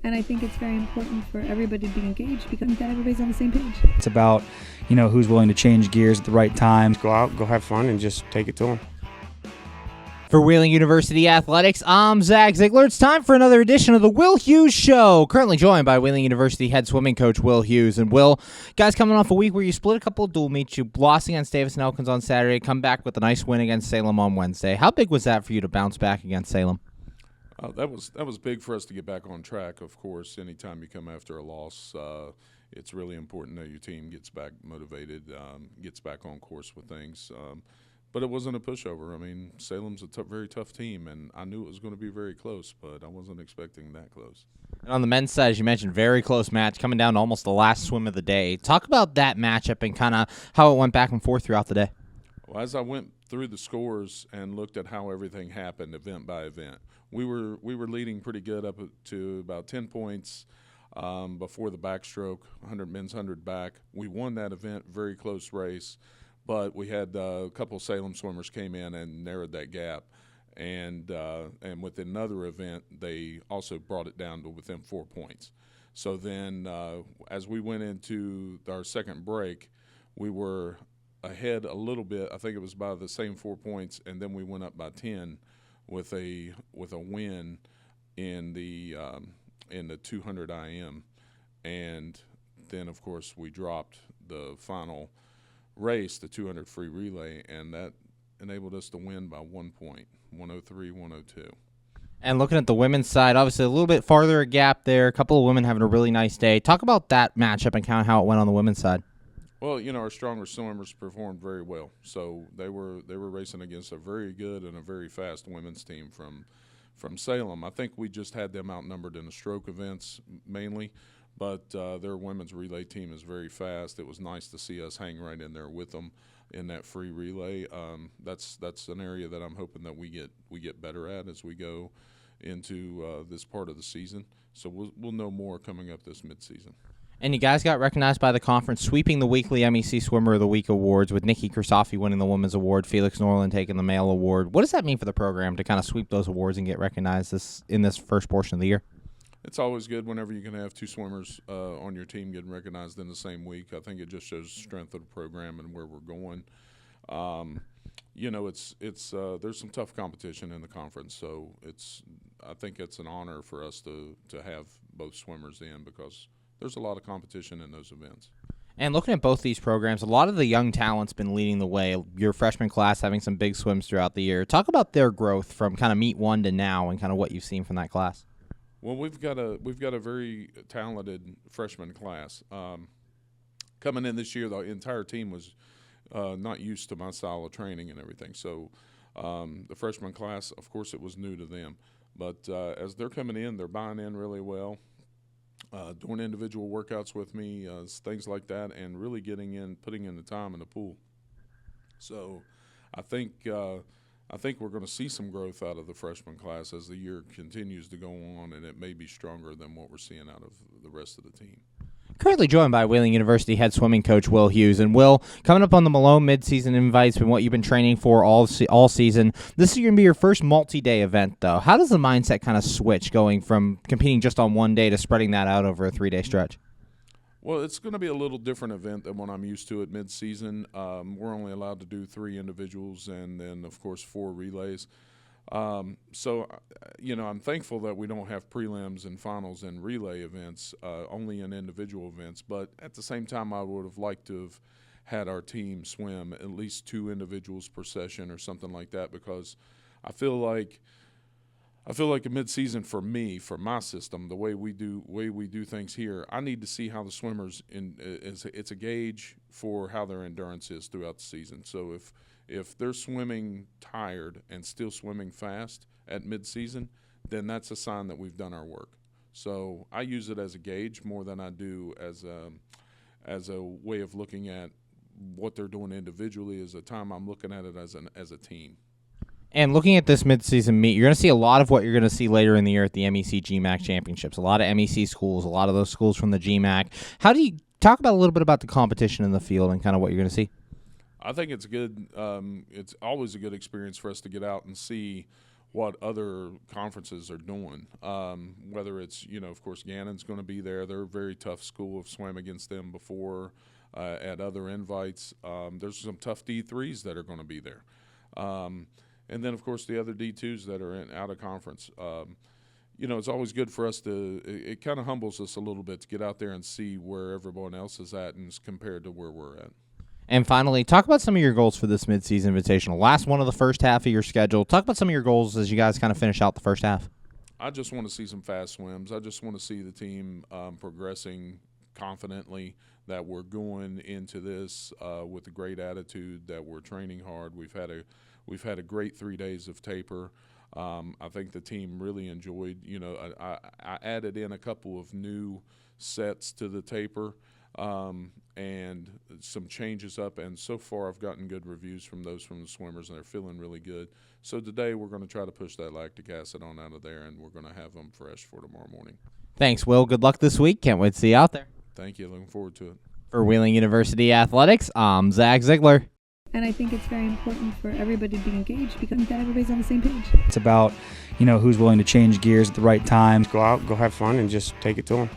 And I think it's very important for everybody to be engaged because that everybody's on the same page. It's about, who's willing to change gears at the right time. Go out, go have fun, and just take it to them. For Wheeling University Athletics, I'm Zach Ziegler. It's time for another edition of the Will Hughes Show. Currently joined by Wheeling University head swimming coach Will Hughes. And Will, guys, coming off a week where you split a couple of dual meets, you lost against Davis and Elkins on Saturday, come back with a nice win against Salem on Wednesday. How big was that for you to bounce back against Salem? That was big for us to get back on track. Of course, anytime you come after a loss, it's really important that your team gets back motivated, gets back on course with things. But it wasn't a pushover. I mean, Salem's a very tough team, and I knew it was going to be very close, but I wasn't expecting that close. And on the men's side, as you mentioned, very close match, coming down to almost the last swim of the day. Talk about that matchup and kind of how it went back and forth throughout the day. Well, as I went through the scores and looked at how everything happened event by event, we were leading pretty good up to about 10 points before the backstroke, 100 men's 100 back. We won that event, very close race. But we had a couple of Salem swimmers came in and narrowed that gap, and with another event, they also brought it down to within 4 points. So then, as we went into our second break, we were ahead a little bit. I think it was by the same 4 points, and then we went up by 10 with a win in the 200 IM, and then of course we dropped the final race, the 200 free relay, and that enabled us to win by 1 point, 103-102. And looking at the women's side, obviously a little bit farther a gap there, a couple of women having a really nice day. Talk about that matchup and kind of how it went on the women's side. Well, our stronger swimmers performed very well. So they were racing against a very good and a very fast women's team from Salem. I think we just had them outnumbered in the stroke events mainly. But their women's relay team is very fast. It was nice to see us hang right in there with them in that free relay. That's an area that I'm hoping that we get better at as we go into this part of the season. So we'll know more coming up this midseason. And you guys got recognized by the conference, sweeping the weekly MEC Swimmer of the Week awards with Nikki Kristofi winning the women's award, Felix Norland taking the male award. What does that mean for the program to kind of sweep those awards and get recognized in this first portion of the year? It's always good whenever you can have two swimmers on your team getting recognized in the same week. I think it just shows the strength of the program and where we're going. There's some tough competition in the conference, so I think it's an honor for us to have both swimmers in because there's a lot of competition in those events. And looking at both these programs, a lot of the young talent's been leading the way. Your freshman class having some big swims throughout the year. Talk about their growth from kind of meet one to now and kind of what you've seen from that class. Well, we've got a very talented freshman class. Coming in this year, the entire team was not used to my style of training and everything. So the freshman class, of course, it was new to them. But as they're coming in, they're buying in really well, doing individual workouts with me, things like that, and really putting in the time in the pool. So I think we're going to see some growth out of the freshman class as the year continues to go on, and it may be stronger than what we're seeing out of the rest of the team. Currently joined by Wheeling University head swimming coach Will Hughes. And Will, coming up on the Malone Midseason Invitational and what you've been training for all season, this is going to be your first multi-day event, though. How does the mindset kind of switch going from competing just on one day to spreading that out over a 3-day stretch? Well, it's going to be a little different event than what I'm used to at midseason. We're only allowed to do 3 individuals and then, of course, 4 relays. I'm thankful that we don't have prelims and finals and relay events, only in individual events. But at the same time, I would have liked to have had our team swim at least 2 individuals per session or something like that because I feel like a midseason for me, for my system, the way we do things here, I need to see how the swimmers it's a gauge for how their endurance is throughout the season. So if they're swimming tired and still swimming fast at midseason, then that's a sign that we've done our work. So I use it as a gauge more than I do as a way of looking at what they're doing individually. As a time I'm looking at it as a team. And looking at this midseason meet, you're going to see a lot of what you're going to see later in the year at the MEC GMAC Championships. A lot of MEC schools, a lot of those schools from the GMAC. How do you talk about a little bit about the competition in the field and kind of what you're going to see? I think it's good. It's always a good experience for us to get out and see what other conferences are doing. Whether it's, of course, Gannon's going to be there. They're a very tough school. I've swam against them before at other invites. There's some tough D3s that are going to be there. And then, of course, the other D2s that are out of conference. It's always good for us it kind of humbles us a little bit to get out there and see where everyone else is at and compared to where we're at. And finally, talk about some of your goals for this Midseason Invitational. Last one of the first half of your schedule. Talk about some of your goals as you guys kind of finish out the first half. I just want to see some fast swims. I just want to see the team progressing confidently, that we're going into this with a great attitude, that we're training hard. We've had a great 3 days of taper. I think the team really enjoyed. I added in a couple of new sets to the taper. And some changes up, and so far I've gotten good reviews from the swimmers, and they're feeling really good. So today we're going to try to push that lactic acid on out of there, and we're going to have them fresh for tomorrow morning. Thanks, Will. Good luck this week. Can't wait to see you out there. Thank you. Looking forward to it. For Wheeling University Athletics, I'm Zach Ziegler. And I think it's very important for everybody to be engaged because that everybody's on the same page. It's about, who's willing to change gears at the right time. Go out, go have fun, and just take it to them.